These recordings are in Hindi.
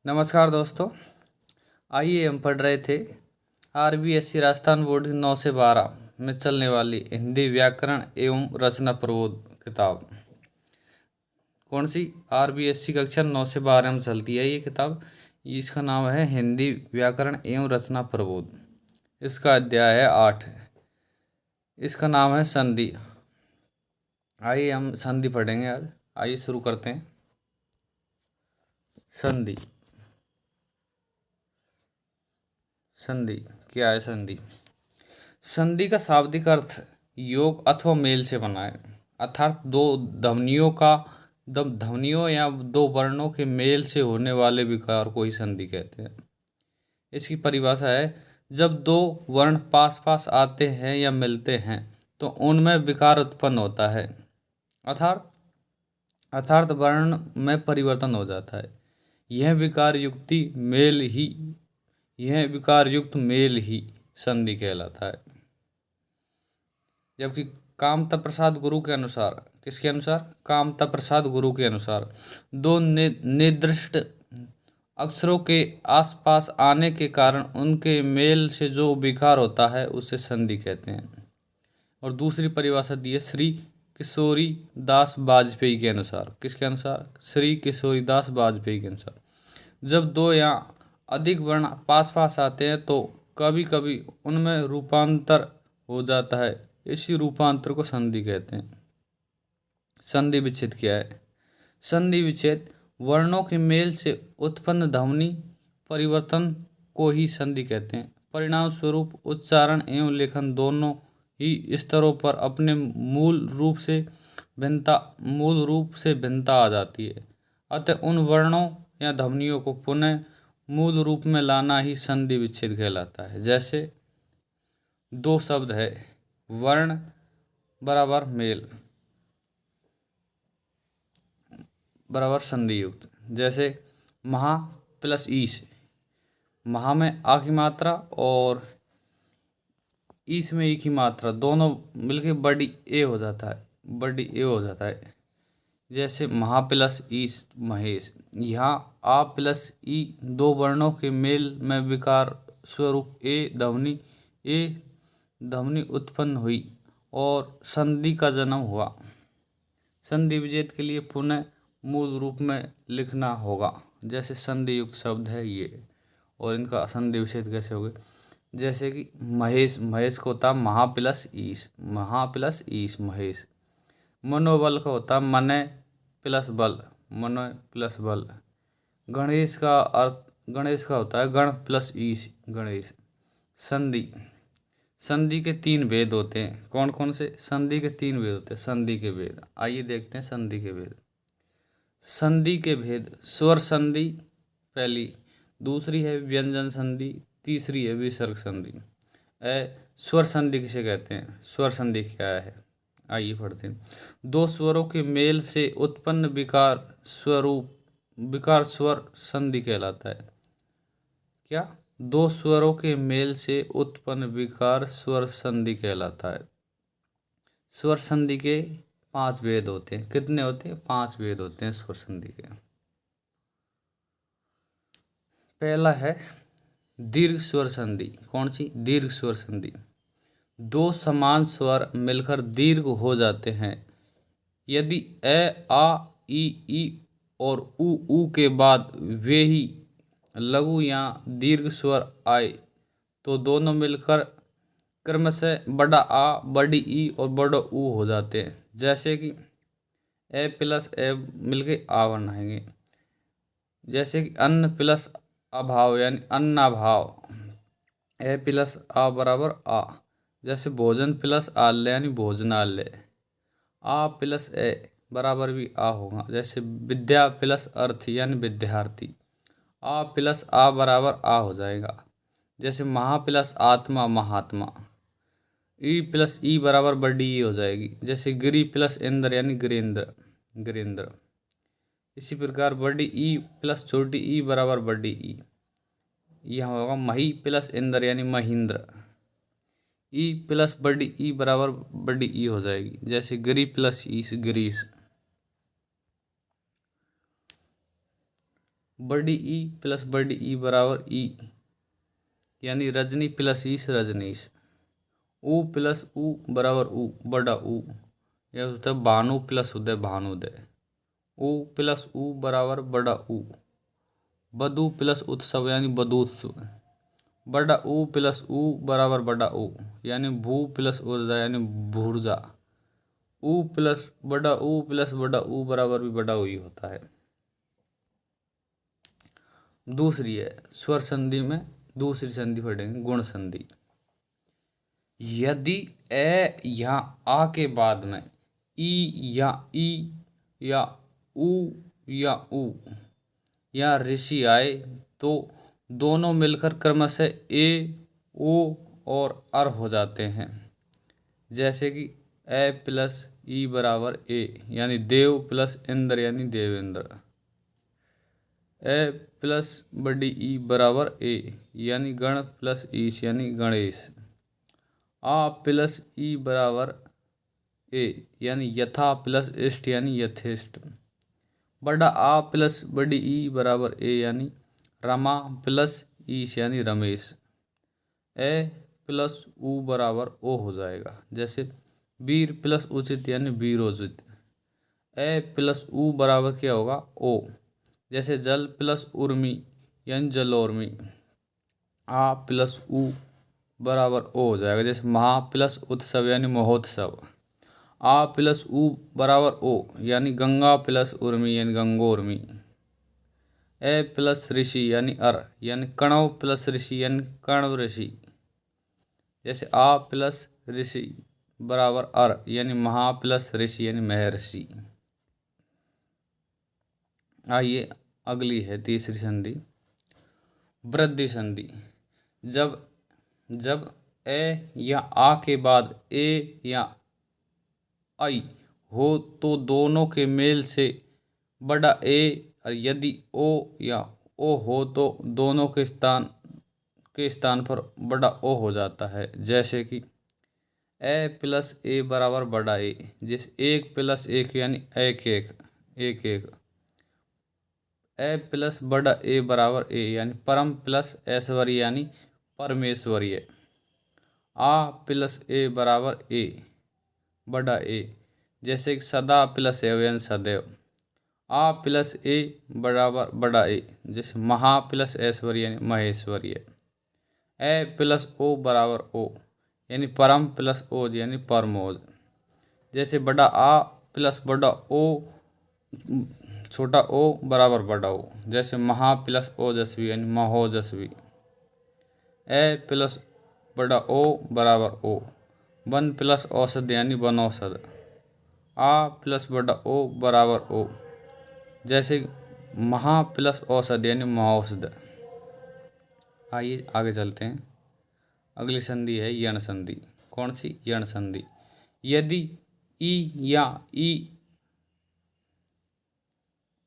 नमस्कार दोस्तों। आइए हम पढ़ रहे थे आरबीएससी राजस्थान बोर्ड 9 से 12 में चलने वाली हिंदी व्याकरण एवं रचना प्रबोध किताब। कौन सी? आरबीएससी कक्षा 9 से 12 में चलती है ये किताब। इसका नाम है हिंदी व्याकरण एवं रचना प्रबोध। इसका अध्याय है 8। इसका नाम है संधि। आइए हम संधि पढ़ेंगे आज। आइए शुरू करते हैं। संधि। संधि क्या है? संधि संधि का शाब्दिक अर्थ योग अथवा मेल से बना है, अर्थात दो ध्वनियों या दो वर्णों के मेल से होने वाले विकार को ही संधि कहते हैं। इसकी परिभाषा है, जब दो वर्ण पास पास आते हैं या मिलते हैं तो उनमें विकार उत्पन्न होता है, अर्थात वर्ण में परिवर्तन हो जाता है। यह विकार युक्त मेल ही संधि कहलाता है। जबकि कामता प्रसाद गुरु के अनुसार, किसके अनुसार? कामता प्रसाद गुरु के अनुसार दो निर्दिष्ट अक्षरों के आसपास आने के कारण उनके मेल से जो विकार होता है उसे संधि कहते हैं। और दूसरी परिभाषा दी है श्री किशोरी दास वाजपेयी के अनुसार। किसके अनुसार? श्री किशोरी दास वाजपेयी के अनुसार जब दो या अधिक वर्ण पास पास आते हैं तो कभी कभी उनमें रूपांतर हो जाता है। इसी रूपांतर को संधि कहते हैं। संधि विच्छेद क्या है? संधि विच्छेद वर्णों के मेल से उत्पन्न ध्वनि परिवर्तन को ही संधि कहते हैं। परिणाम स्वरूप उच्चारण एवं लेखन दोनों ही स्तरों पर अपने मूल रूप से भिन्नता आ जाती है। अतः उन वर्णों या ध्वनियों को पुनः मूल रूप में लाना ही संधि विच्छेद कहलाता है। जैसे दो शब्द है, वर्ण बराबर मेल बराबर संधि युक्त। जैसे महा प्लस ईश, महा में आ की मात्रा और ईश में ई की मात्रा दोनों मिलके बड़ी ए हो जाता है। जैसे महा प्लस ईश महेश। यहाँ आ प्लस ई दो वर्णों के मेल में विकार स्वरूप ए ध्वनि उत्पन्न हुई और संधि का जन्म हुआ। संधि विच्छेद के लिए पुनः मूल रूप में लिखना होगा। जैसे संधि युक्त शब्द है ये, और इनका संधि विच्छेद कैसे होगा? जैसे कि महेश को होता महा प्लस ईश महेश। मनोबल का होता मन प्लस बल। गणेश का होता है गण प्लस ईश गणेश। संधि के 3 भेद होते हैं। कौन कौन से? संधि के 3 भेद होते हैं। संधि के भेद आइए देखते हैं। संधि के भेद स्वर संधि पहली, दूसरी है व्यंजन संधि, तीसरी है विसर्ग संधि। स्वर संधि किसे कहते हैं? स्वर संधि क्या है? आइए पढ़ते हैं। दो स्वरों के मेल से उत्पन्न विकार स्वर संधि कहलाता है। क्या? दो स्वरों के मेल से उत्पन्न विकार स्वर संधि कहलाता है। स्वर संधि के 5 भेद होते हैं। कितने होते हैं? 5 भेद होते हैं स्वर संधि के। पहला है दीर्घ स्वर संधि। कौन सी? दीर्घ स्वर संधि। दो समान स्वर मिलकर दीर्घ हो जाते हैं। यदि आ ई और ऊ के बाद वे ही लघु या दीर्घ स्वर आए तो दोनों मिलकर क्रमशः बड़ा आ, बड़ी ई और बड़ा ऊ हो जाते हैं। जैसे कि ए प्लस ए मिलके आ बनाएंगे। जैसे कि अन्न प्लस अभाव यानी अन्नाभाव, ए प्लस आ बराबर आ। जैसे भोजन प्लस आल्य यानी भोजनालय। आ प्लस ए बराबर भी आ होगा। जैसे विद्या प्लस अर्थ यानी विद्यार्थी। आ प्लस आ बराबर आ हो जाएगा। जैसे महा प्लस आत्मा महात्मा। ई प्लस ई बराबर बड़ी ई हो जाएगी। जैसे गिरी प्लस इंद्र यानी गिरेंद्र। इसी प्रकार बड़ी ई प्लस छोटी ई बराबर बड़ी ई। यह होगा मही प्लस इंद्र यानी महेंद्र। ई प्लस बड़ी ई बराबर बड़ी ई हो जाएगी। जैसे गिरी प्लस ई गिरीश। बड़ी ई प्लस बड़ी ई बराबर ई, यानी रजनी प्लस ईश रजनीश। ऊ प्लस ऊ बराबर ऊ बड़ा ऊ, यह होता है भानु प्लस उदय भानुदय। ऊ प्लस ऊ बराबर बड़ा ऊ। बधू प्लस उत्सव यानी बधूत्सव। बड़ा ऊ प्लस ऊ बराबर बड़ा ऊ, यानी भू प्लस ऊर्जा यानी भूर्जा। ऊ प्लस बड़ा ऊ बराबर भी बड़ा ऊ ही होता है। दूसरी है स्वर संधि में दूसरी संधि पढ़ेंगे गुण संधि। यदि ए या आ के बाद में ई या ऊ या ऋषि आए तो दोनों मिलकर क्रमशः ए ओ और अर हो जाते हैं। जैसे कि ए प्लस ई बराबर ए, यानी देव प्लस इंद्र यानी देवेंद्र। ए प्लस बड़ी ई बराबर ए, यानी गण प्लस ईश यानी गणेश। आ प्लस ई बराबर ए, यानी यथा प्लस इष्ट यानी यथेष्ट। बड़ा आ प्लस बड़ी ई बराबर ए, यानी रमा प्लस ईश यानी रमेश। ए प्लस ऊ बराबर ओ हो जाएगा। जैसे वीर प्लस उचित यानी वीरोचित। ए प्लस ऊ बराबर क्या होगा ओ। जैसे जल प्लस उर्मी यानी जलोर्मी। आ प्लस ऊ बराबर ओ हो जाएगा। जैसे महा प्लस उत्सव यानी महोत्सव। आ प्लस ऊ बराबर ओ, यानी गंगा प्लस उर्मी यानी गंगोर्मी। ए प्लस ऋषि यानी अर, यानी कणव प्लस ऋषि यानी कण्व ऋषि। जैसे आ प्लस ऋषि बराबर अर, यानी महा प्लस ऋषि यानी महर्षि। आइए अगली है तीसरी संधि वृद्धि संधि। जब ए या आ के बाद ए या आई हो तो दोनों के मेल से बड़ा ए, और यदि ओ या ओ हो तो दोनों के स्थान पर बड़ा ओ हो जाता है। जैसे कि ए प्लस ए बराबर बड़ा ए। जैसे एक प्लस एक यानी एक एक। ए प्लस बड़ा ए बराबर ए, यानी परम प्लस ऐश्वर्य यानी परमेश्वरीय। आ प्लस ए बराबर ए बड़ा ए, जैसे कि सदा प्लस ए यानी सदैव। आ प्लस ए बराबर बड़ा ए, जैसे महा प्लस ऐश्वर्य यानी महेश्वरीय। ए प्लस ओ बराबर ओ, यानी परम प्लस ओज यानी परमोज। जैसे बड़ा आ प्लस बड़ा ओ छोटा ओ बराबर बड़ा ओ। जैसे महा प्लस ओजस्वी यानी महोजस्वी। ए प्लस बड़ा ओ बराबर ओ। वन प्लस औषध यानी वनौषध। आ प्लस बड़ा ओ बराबर ओ, जैसे महा प्लस औषध यानी महौषध। आइए आगे चलते हैं। अगली संधि है यण संधि। कौन सी? यण संधि। यदि ई या ई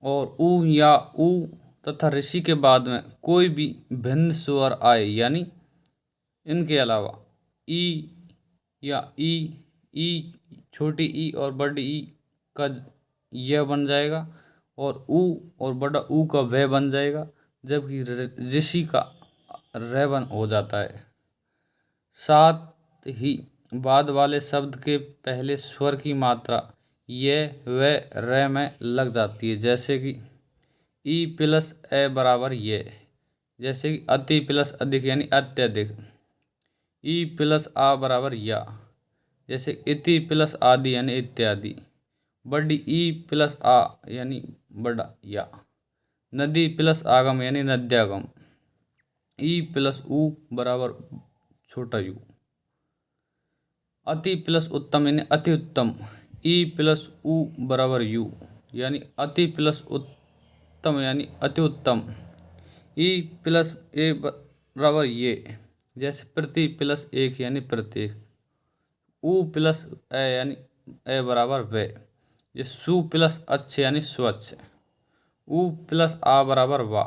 और ऊ या ऊ तथा ऋषि के बाद में कोई भी भिन्न स्वर आए, यानी इनके अलावा ई या ई छोटी ई और बड़ी ई का यह बन जाएगा, और ऊ और बड़ा ऊ का वह बन जाएगा, जबकि ऋषि का रह बन हो जाता है। साथ ही बाद वाले शब्द के पहले स्वर की मात्रा ये व रे में लग जाती है। जैसे कि ई प्लस ए बराबर ये। जैसे कि अति प्लस अधिक यानी अत्यधिक। ई प्लस आ बराबर या। जैसे इति प्लस आदि यानी इत्यादि। बड़ी ई प्लस आ यानी बड़ा या। नदी प्लस आगम यानी नद्यागम। ई प्लस ऊ बराबर छोटा यू। अति प्लस उत्तम यानी अति उत्तम। ई प्लस ऊ बराबर यू, यानी अति प्लस उत्तम यानी अति उत्तम। ई प्लस ए बराबर ये। जैसे प्रति प्लस एक यानी प्रत्येक। ऊ प्लस ए यानी ए बराबर वे। ये सु प्लस अच्छे यानी स्वच्छ। ऊ प्लस आ बराबर वा।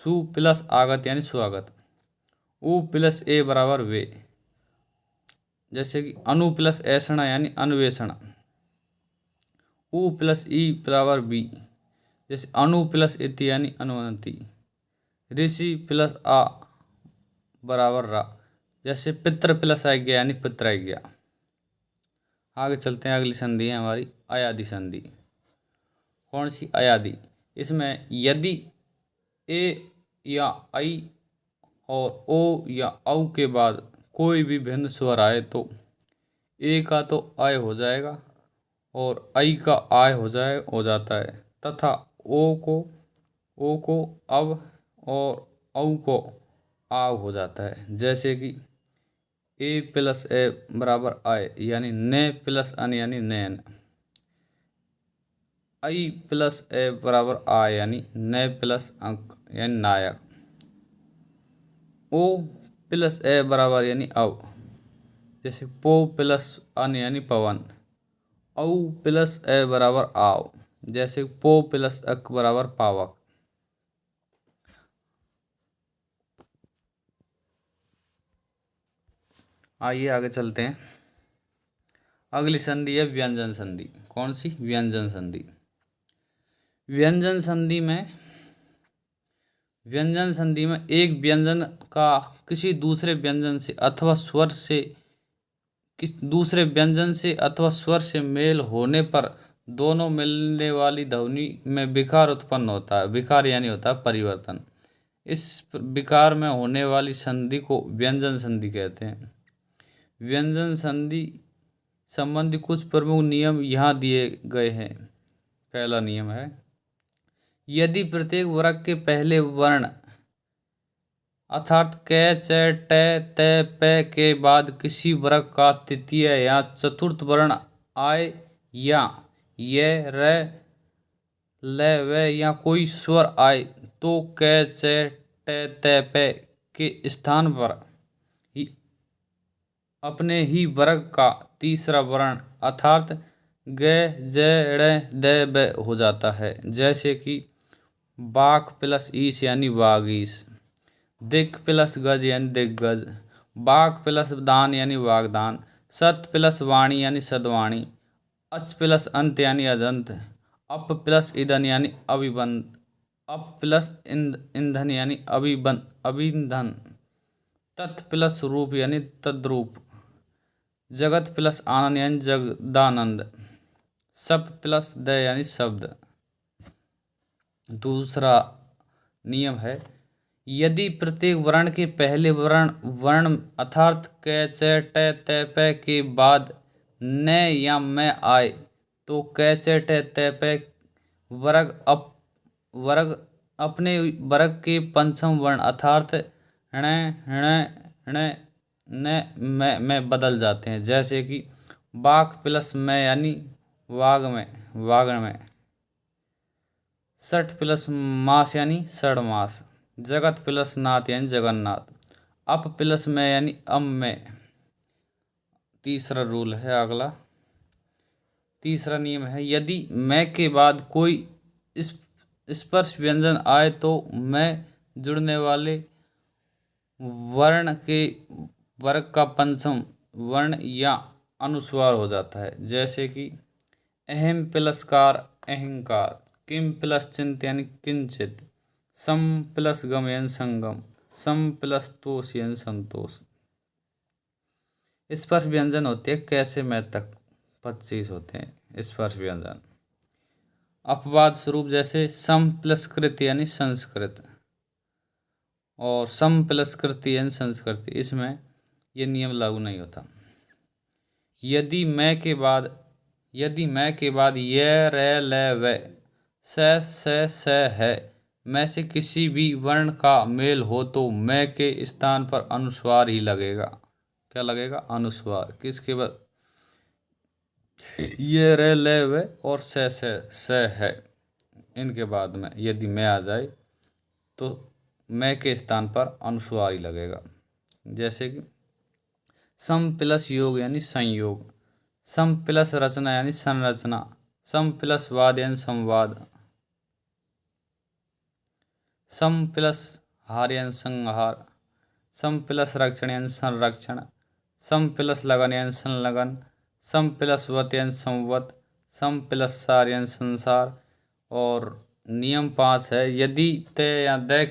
सु प्लस आगत यानी स्वागत। ऊ प्लस ए बराबर वे। जैसे कि अनु प्लस ऐसणा यानी अन्वेषण। ऊ प्लस ई बराबर बी। जैसे अनु प्लस इति यानी अनुमति, ऋषि प्लस आ बराबर रा, जैसे पितृ प्लस आज्ञा यानी पितराज्ञा। आगे चलते हैं, अगली संधि है हमारी अयादि संधि। कौन सी? अयादि। इसमें यदि ए या आई और ओ या औ के बाद कोई भी भिन्न स्वर आए तो ए का तो आय हो जाएगा और आई का आय हो जाता है, तथा ओ को अब और औ को आव हो जाता है। जैसे कि ए प्लस ए बराबर आय यानी ने प्लस अन यानी नैन, आई प्लस ए बराबर आ यानी न प्लस अंक यानी नायक, ओ प्लस ए बराबर यानी अव, जैसे पो प्लस अन यानी पवन, औ प्लस ए बराबर आव, जैसे पो प्लस अक बराबर पावक। आइए आगे चलते हैं, अगली संधि है व्यंजन संधि। कौन सी? व्यंजन संधि। व्यंजन संधि में एक व्यंजन का किसी दूसरे व्यंजन से अथवा स्वर से मेल होने पर दोनों मिलने वाली ध्वनि में विकार उत्पन्न होता है। विकार यानी होता है परिवर्तन। इस विकार में होने वाली संधि को व्यंजन संधि कहते हैं। व्यंजन संधि संबंधी कुछ प्रमुख नियम यहाँ दिए गए हैं। पहला नियम है, यदि प्रत्येक वर्ग के पहले वर्ण अर्थात क च ट त प के बाद किसी वर्ग का तृतीय या चतुर्थ वर्ण आए या य र ल व या कोई स्वर आए तो क च ट त प के स्थान पर अपने ही वर्ग का तीसरा वर्ण अर्थात ग ज ड़ द ब हो जाता है। जैसे कि बाक प्लस ईस यानी वागीस, दिक प्लस गज यानी दिग्गज, बाक प्लस दान यानी वागदान, सत प्लस वाणी यानी सदवाणी, अच प्लस अंत यानी अजंत, अप प्लस ईंधन यानी अभिबंध, अप प्लस ईंधन यानी अभिंधन, तत् प्लस रूप यानी तद्रूप, जगत प्लस आनंद यानी जगदानंद, शब्द प्लस द यानी शब्द। दूसरा नियम है, यदि प्रत्येक वर्ण के पहले वर्ण अर्थात क च ट त प के बाद न या म आए तो क च ट त प वर्ग अपने वर्ग के पंचम वर्ण अर्थात ण ण ण न में बदल जाते हैं। जैसे कि बाक प्लस में यानी वाग में, सठ प्लस मास यानी षड मास, जगत प्लस नाथ यानी जगन्नाथ, अप प्लस में यानी अम में। तीसरा रूल है अगला, तीसरा नियम है, यदि मैं के बाद कोई स्पर्श व्यंजन आए तो मैं जुड़ने वाले वर्ण के वर्ग का पंचम वर्ण या अनुस्वार हो जाता है। जैसे कि अहम प्लस कार अहंकार, किम प्लस चिंत यानी किंचित, सम प्लस गम यानी संगम, सम प्लस तोष यानी संतोष। स्पर्श व्यंजन होते हैं कैसे में तक 25 होते हैं स्पर्श व्यंजन। अपवाद स्वरूप जैसे सम प्लस कृत यानी संस्कृत और सम प्लस कृति यानी संस्कृति, इसमें ये नियम लागू नहीं होता। यदि मैं के बाद ये रे ल व स है में से किसी भी वर्ण का मेल हो तो मैं के स्थान पर अनुस्वार ही लगेगा। क्या लगेगा? अनुस्वार। किसके बाद? ये रे ल व और स है, इनके बाद में यदि मैं आ जाए तो मैं के स्थान पर अनुस्वार ही लगेगा। जैसे कि सम प्लस योग यानी संयोग, सम प्लस रचना यानी संरचना, सम प्लस वाद यानी संवाद, सम प्लस हार यानी संहार, सम प्लस रक्षण यानी संरक्षण, सम प्लस लगन यानी संलगन, सम प्लस वत यानी संवत, सम प्लस सार यानी संसार और नियम 5 है, यदि त या द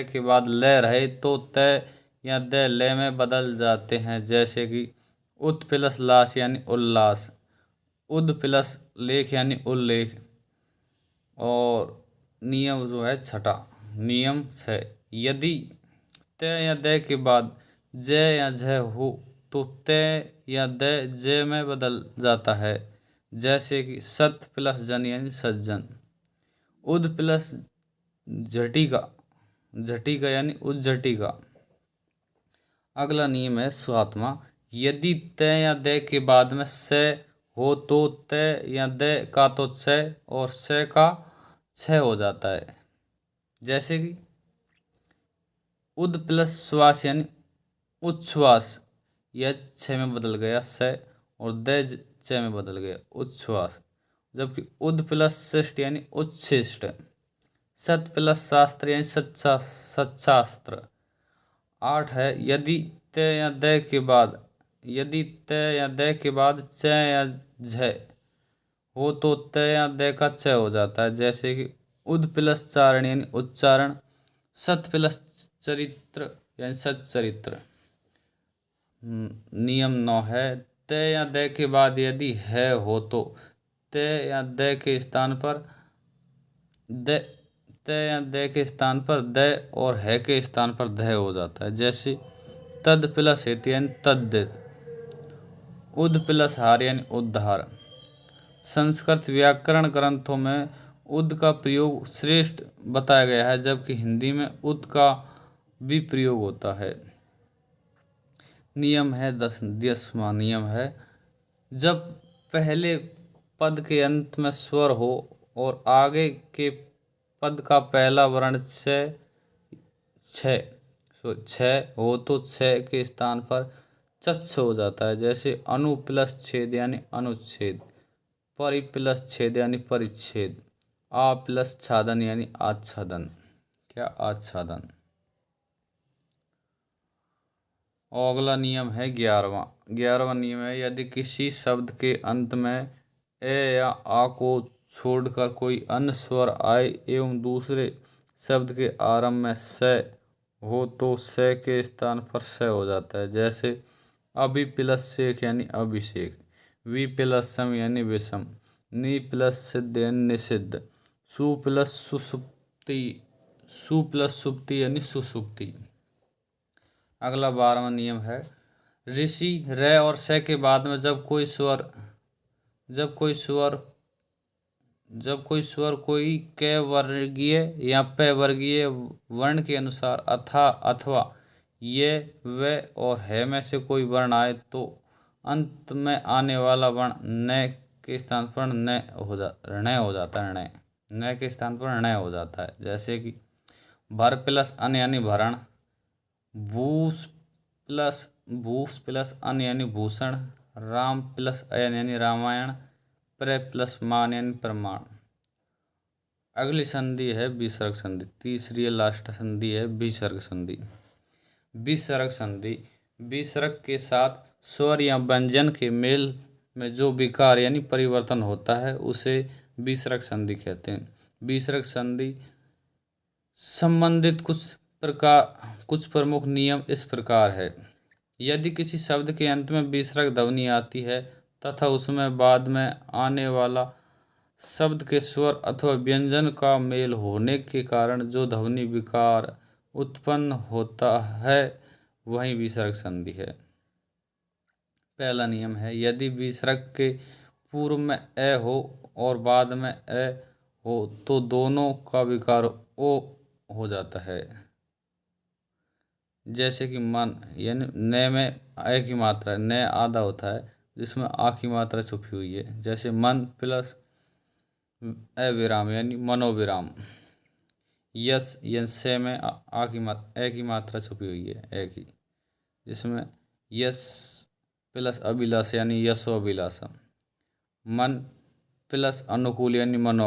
के बाद ल रहे तो त या द ले में बदल जाते हैं, जैसे कि उत प्लस लास यानी उल्लास, उद प्लस लेख यानी उल्लेख। और नियम जो है छठा, नियम 6, यदि त या द के बाद ज या झ हो तो त या द ज में बदल जाता है, जैसे कि सत प्लस जन यानी सज्जन, उद प्लस झटिका यानी उज्झटिका। अगला नियम है 7वां, यदि त या द के बाद में स हो तो त या द का तो छ और स का छ हो जाता है, जैसे कि उद प्लस श्वास यानी उच्छ्वास, यह छ में बदल गया स और द छ में बदल गया उच्छ्वास। जबकि उद प्लस शिष्ट यानी उच्छिष्ट, सत प्लस शास्त्र यानी सच्छास्त्र। 8 है, यदि त या द के बाद च या झ हो तो त या द का च हो जाता है, जैसे कि उद प्लस चारण यानी उच्चारण, सत प्लस चरित्र यानी सच्चरित्र। नियम 9 है, त या द के बाद यदि है हो तो त या द के स्थान पर द और है के स्थान पर ध हो जाता है, जैसे तद प्लस हेतु यानी तद्धित, उद प्लस हार यानी उद्धार। संस्कृत व्याकरण ग्रंथों में उद का प्रयोग श्रेष्ठ बताया गया है, जबकि हिंदी में उद का भी प्रयोग होता है। नियम है 10वां नियम है, जब पहले पद के अंत में स्वर हो और आगे के पद का पहला वर्ण छ हो तो छ के स्थान पर चच्छ हो जाता है, जैसे अनु प्लस छेद यानी अनुच्छेद, परि प्लस छेद यानी परिच्छेद, आ प्लस छादन यानी आच्छादन। क्या आच्छादन। और अगला नियम है 11वां नियम है, यदि किसी शब्द के अंत में ए या आ को छोड़कर कोई अन्य स्वर आए एवं दूसरे शब्द के आरंभ में स हो तो स के स्थान पर स हो जाता है, जैसे अभि प्लस शेख यानी अभिषेक, वि प्लस सम यानी विषम, नि प्लस सिद्ध यानी निषिद्ध, सु प्लस सुप्ति यानी सुसुप्ति। अगला 12वां नियम है, ऋषि र और स के बाद में जब कोई स्वर कोई क वर्गीय या प वर्गीय वर्ण के अनुसार अथवा ये व और है में से कोई वर्ण आए तो अंत में आने वाला वर्ण न के स्थान पर ण हो जाता है, जैसे कि भर प्लस अन यानी भरण, भूस प्लस अन यानी भूषण, राम प्लस अयन यानी रामायण, प्र प्लस मान यानी प्रमाण। अगली संधि है विसर्ग संधि, तीसरी लास्ट संधि है विसर्ग संधि। विसर्ग संधि विसर्ग के साथ स्वर या व्यंजन के मेल में जो विकार यानी परिवर्तन होता है उसे विसर्ग संधि कहते हैं। विसर्ग संधि संबंधित कुछ प्रमुख नियम इस प्रकार है, यदि किसी शब्द के अंत में विसर्ग ध्वनि आती है तथा उसमें बाद में आने वाला शब्द के स्वर अथवा व्यंजन का मेल होने के कारण जो ध्वनि विकार उत्पन्न होता है वही विसर्ग संधि है। पहला नियम है, यदि विसर्ग के पूर्व में ए हो और बाद में ए हो तो दोनों का विकार ओ हो जाता है, जैसे कि मन यानी न में ए की मात्रा, न आधा होता है जिसमें आ की मात्रा छुपी हुई है, जैसे मन प्लस अविराम यानी मनोविराम। यस से में ए की मात्रा छुपी हुई है ए की, जिसमें यस प्लस अभिलाष यानी यशो अभिलाषा। मन प्लस अनुकूल यानी मन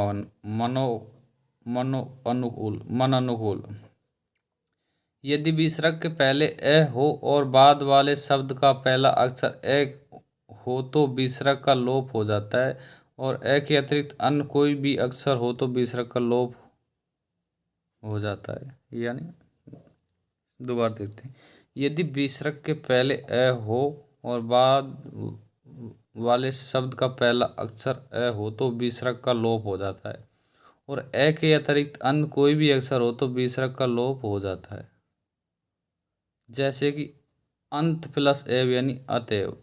अनुकूल। यदि विसर्ग के पहले ए हो और बाद वाले शब्द का पहला अक्षर ए हो तो विसर्ग का लोप हो जाता है और ए के अतिरिक्त अन्य कोई भी अक्षर हो तो विसर्ग का लोप हो जाता है। यानी दोबारा देखते हैं, यदि विसर्ग के पहले ए हो और बाद वाले शब्द का पहला अक्षर ए हो तो विसर्ग का लोप हो जाता है, और ए के अतिरिक्त अन्य कोई भी अक्षर हो तो विसर्ग का लोप हो जाता है। जैसे कि अंत प्लस एव यानी अतएव,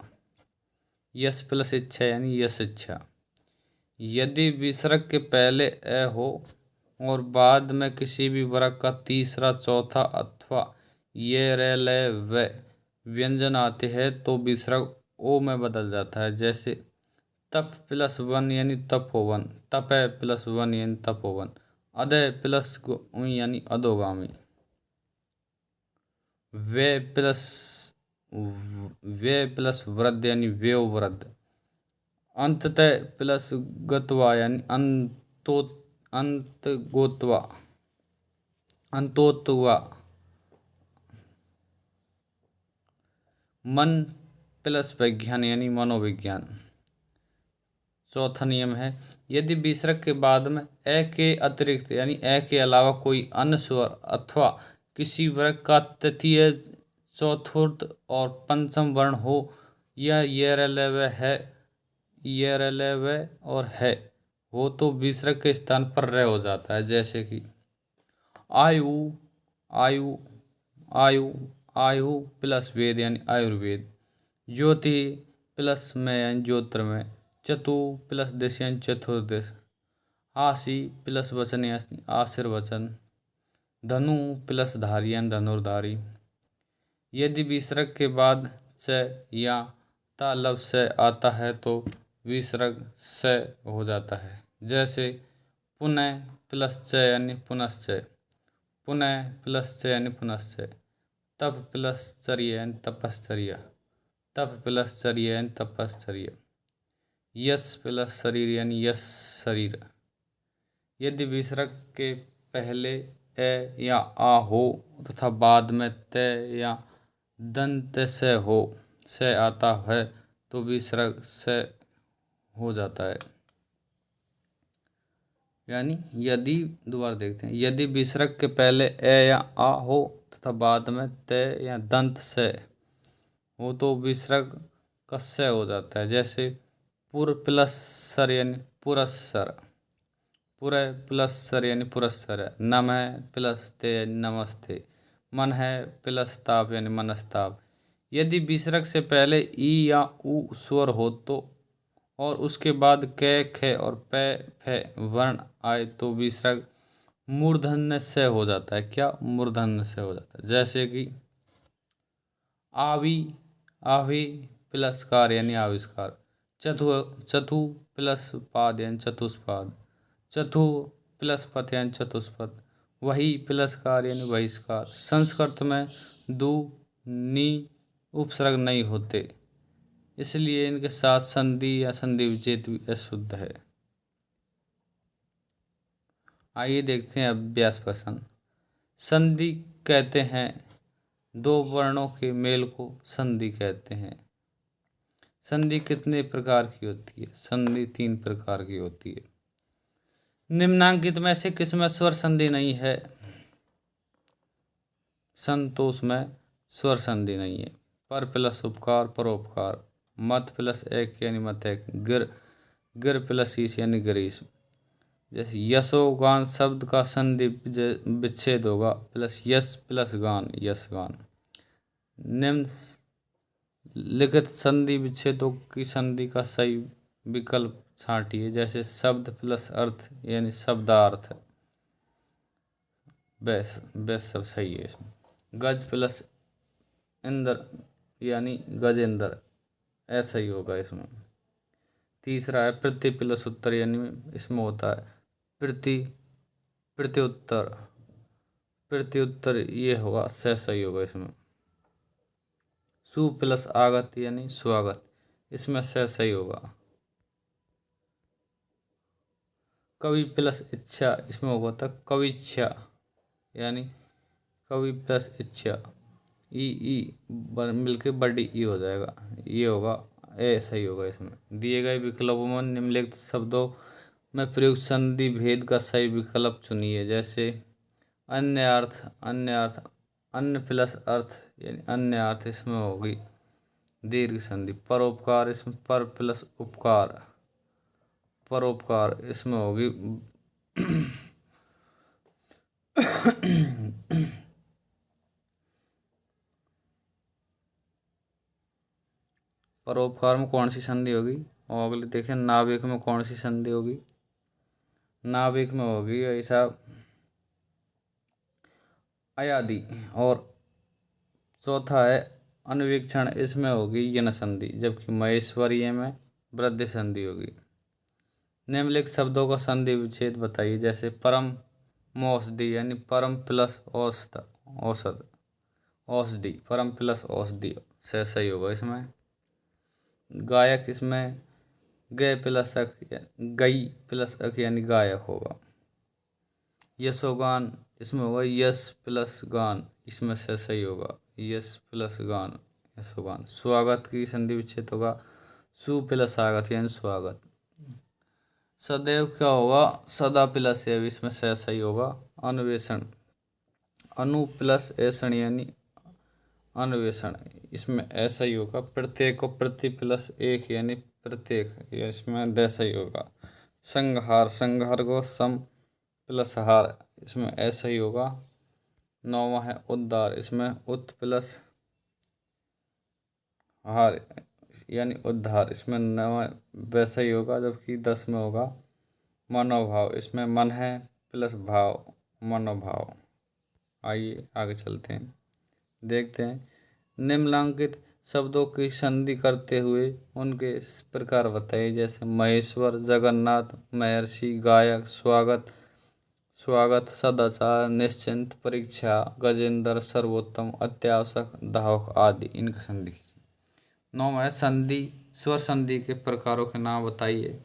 यश प्लस इच्छा यानी यश इच्छा। यदि विसर्ग के पहले ए हो और बाद में किसी भी वर्ग का तीसरा, चौथा अथवा ये रे ले व व्यंजन आते हैं तो विसर्ग ओ में बदल जाता है। जैसे तप प्लस वन यानी तपोवन, तपे प्लस वन यानी तपोवन, अदय प्लस यानी अधोगामी, वे प्लस वृद्ध यानी वेव वृद्ध, अंततः प्लस गत्वा यानी अंतगोत्वा, अंतोत्वा, मन प्लस विज्ञान यानी मनोविज्ञान। चौथा नियम है, यदि विसर्ग के बाद में ए के अतिरिक्त यानी ए के अलावा कोई अन्य स्वर अथवा किसी वर्ग का तृतीय, चतुर्थ और पंचम वर्ण हो या ये रेलवे है, ये रेलवे और है हो तो विसर्ग के स्थान पर रह हो जाता है। जैसे कि आयु, आयु, आयु, आयु प्लस वेद यानी आयुर्वेद, ज्योति प्लस में यानी ज्योतिर्मय, चतु प्लस दिश यानी चतुर्दिश, आशी प्लस वचन यानी आशीर्वचन, धनु प्लस धारी यानी धनुर्धारी। यदि विसर्ग के बाद च या ता लफ्ज से आता है तो विसर्ग से हो जाता है। जैसे पुनः प्लस च यानी पुनश्चय, पुनः प्लस च यानी पुनश्चय, तप प्लस चर्या यानी तपश्चर्या, तप प्लस चर्या यानी तपश्चर्या, यश प्लस शरीर यानी यश शरीर। यदि विसर्ग के पहले ए या आ हो तथा बाद में त या दंत से हो, से आता है तो विसर्ग से हो जाता है। यानी यदि, दोबारा देखते हैं, यदि विसर्ग के पहले ए या आ हो तथा बाद में त या दंत से हो तो विसर्ग का से हो जाता है। जैसे पुर प्लस सर यानी पुरस्सर, पुर प्लस सर यानी पुरस्सर, नमः प्लस ते यानी नमस्ते, मन है प्लस ताप यानी मनस्ताप। यदि विसर्ग से पहले ई या उ स्वर हो तो और उसके बाद क, ख और प, फ वर्ण आए तो विसर्ग मूर्धन्य से हो जाता है। क्या? मूर्धन्य से हो जाता है। जैसे कि आवी, आवी प्लस कार यानी आविष्कार, चतु प्लस पाद यानी चतुष्पाद, चतु प्लस पथ यानी चतुष्पथ, वही प्लस कार यानी बहिष्कार। संस्कृत में दु नी उपसर्ग नहीं होते, इसलिए इनके साथ संधि या संधि विच्छेद भी अशुद्ध है। आइए देखते हैं अभ्यास प्रश्न। संधि कहते हैं दो वर्णों के मेल को संधि कहते हैं। संधि कितने प्रकार की होती है? संधि 3 प्रकार की होती है। निम्नांकित में से किसमें स्वर संधि नहीं है? संतोष में स्वर संधि नहीं है। पर प्लस उपकार परोपकार, मत प्लस एक यानी मत एक, गिर, गिर प्लस ईश यानी गिरीश। जैसे यशोगान शब्द का संधि विच्छेद होगा प्लस यश प्लस गान, यश गान। निम्न लिखित संधि विच्छेदों की संधि का सही विकल्प छांटिए। जैसे शब्द प्लस अर्थ यानी शब्दार्थ, वैसे सब सही है इसमें। गज प्लस इंद्र यानी गजेंद्र, ऐसा ही होगा इसमें। तीसरा है प्रति प्लस उत्तर यानी इसमें होता है प्रति, प्रत्युत्तर, प्रत्युत्तर ये होगा, सही होगा इसमें। सु प्लस आगत यानी स्वागत, इसमें सही होगा। कवि प्लस इच्छा, इसमें होगा था कविच्छा यानी कवि प्लस इच्छा, ई मिलके बड़ी ई हो जाएगा, ये होगा ए सही होगा इसमें। दिए गए विकल्पों में निम्नलिखित शब्दों में प्रयुक्त संधि भेद का सही विकल्प चुनिए। जैसे अन्य अर्थ, अन्य अर्थ, अन्य प्लस अर्थ यानी अन्य अर्थ, इसमें होगी दीर्घ संधि। परोपकार, इसमें पर प्लस उपकार, परोपकार, इसमें होगी परोपकार में कौन सी संधि होगी। और अगले देखें नाविक में कौन सी संधि होगी। नाविक में होगी ऐसा अयादि। और चौथा है अन्वीक्षण, इसमें होगी यन संधि, जबकि महेश्वरीय में वृद्धि संधि होगी। निम्नलिखित शब्दों का संधि विच्छेद बताइए। जैसे परम औषधि यानी परम प्लस औषध, औषध, औषधि, परम प्लस औषधि से सही होगा इसमें। गायक, इसमें गय प्लस अक, गई प्लस अक यानी गायक होगा। यशोगान, इसमें होगा यश प्लस गान, इसमें से सही होगा यश प्लस गान, यशोगान। स्वागत की संधि विच्छेद होगा सु प्लस आगत यानी स्वागत। सदैव क्या होगा सदा प्लस एव, इसमें से सही होगा अन्वेषण। अनु प्लस ऐषण यानी अन्वेषण, इसमें ऐसा ही होगा। प्रत्येक को प्रति प्लस एक यानी प्रत्येक, इसमें द सही होगा। संहार, संहार को सम प्लस हार, इसमें ऐसा ही होगा। नौवां है उद्धार, इसमें उत प्लस हार यानी उद्धार, इसमें नवा वैसा ही होगा। जबकि 10 में होगा मनोभाव, इसमें मन है प्लस भाव, मनोभाव। आइए आगे चलते हैं, देखते हैं। निम्नलिखित शब्दों की संधि करते हुए उनके इस प्रकार बताइए। जैसे महेश्वर, जगन्नाथ, महर्षि, गायक, स्वागत, स्वागत, सदाचार, निश्चिंत, परीक्षा, गजेंद्र, सर्वोत्तम, अत्यावश्यक, धावक आदि, इनका संधि कीजिए। 9 है संधि, स्वर संधि के प्रकारों के नाम बताइए।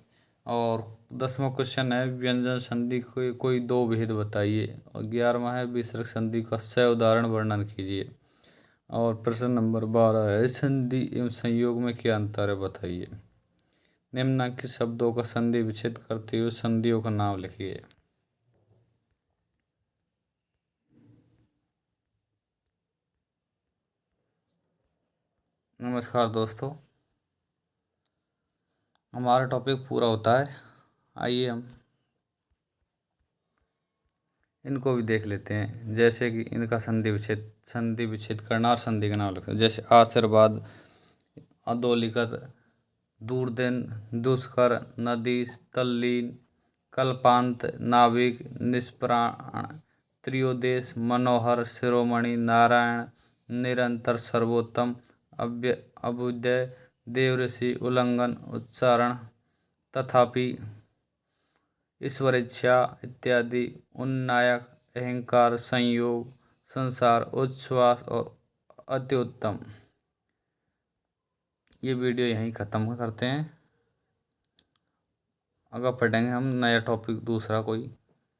और 10वां क्वेश्चन है व्यंजन संधि के कोई दो भेद बताइए। और 11वां है विसर्ग संधि का 6 उदाहरण वर्णन कीजिए। और प्रश्न नंबर 12 है संधि एवं संयोग में क्या अंतर है बताइए। निम्नलिखित शब्दों का संधि विच्छेद करते हुए संधियों का नाम लिखिए। नमस्कार दोस्तों, हमारा टॉपिक पूरा होता है। आइए हम इनको भी देख लेते हैं। जैसे कि इनका संधि विच्छेद करना और संधि का नाम लिखना। जैसे आशीर्वाद, अधोलिखित, दूरदेन, दुष्कर, नदी, तल्लीन, कल्पांत, नाविक, निष्प्राण, त्रियोदेश, मनोहर, शिरोमणि, नारायण, निरंतर, सर्वोत्तम, अभ्युदय, देवऋषि, उल्लंघन, उच्चारण, तथापि, ईश्वरेच्छा इत्यादि, उन्नायक, अहंकार, संयोग, संसार, उच्छ्वास और अत्युत्तम। ये वीडियो यहीं ख़त्म करते हैं। अगर पढ़ेंगे हम नया टॉपिक दूसरा कोई।